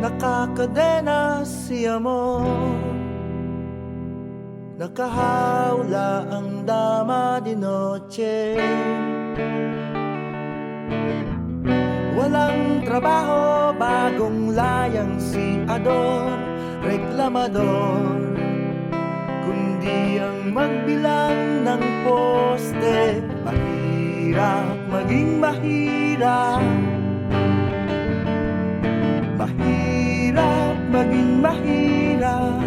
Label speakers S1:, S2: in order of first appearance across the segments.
S1: nakakadena si amor. Nakahawla ang dama di noche. Walang trabaho, bagong layang si Ador, reklamador, kundi ang magbilang ng poste. Mahirap maging mahirap, mahirap maging mahirap,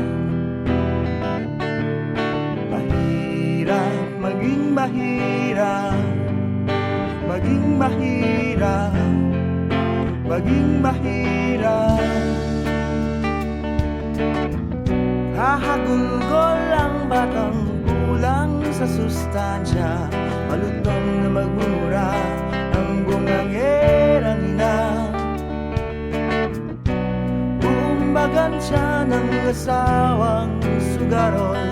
S1: mahirap maging mahirap, maging mahirap, maging mahirap. Hahagulgol ang batang kulang sa sustansya, malutong na magmura ang bungangerang ina. Buumbagan siya ng asawang sugarol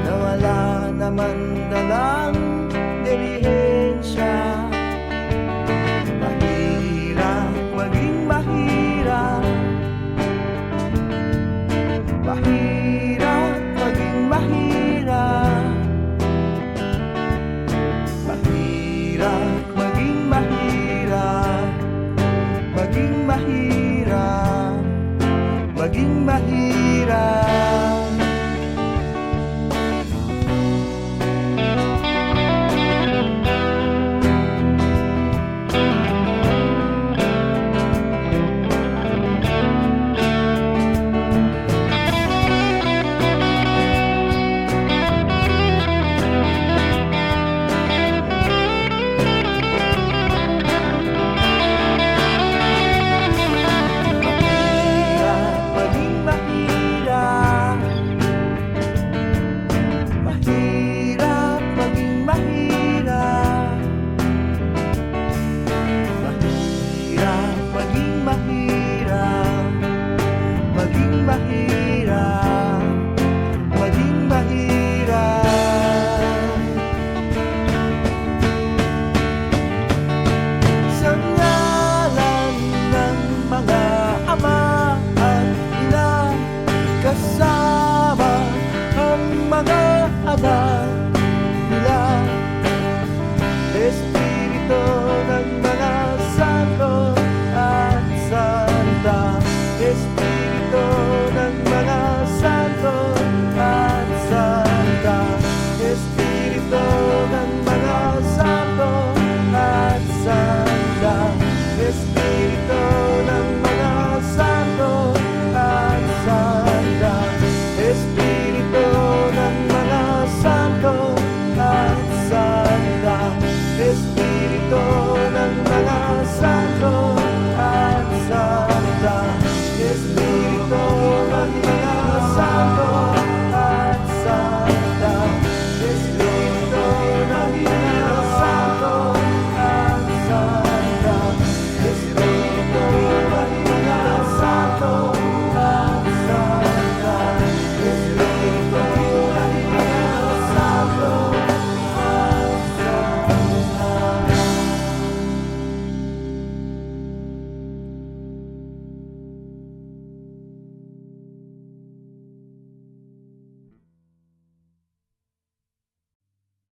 S1: na wala naman dalang delihensya.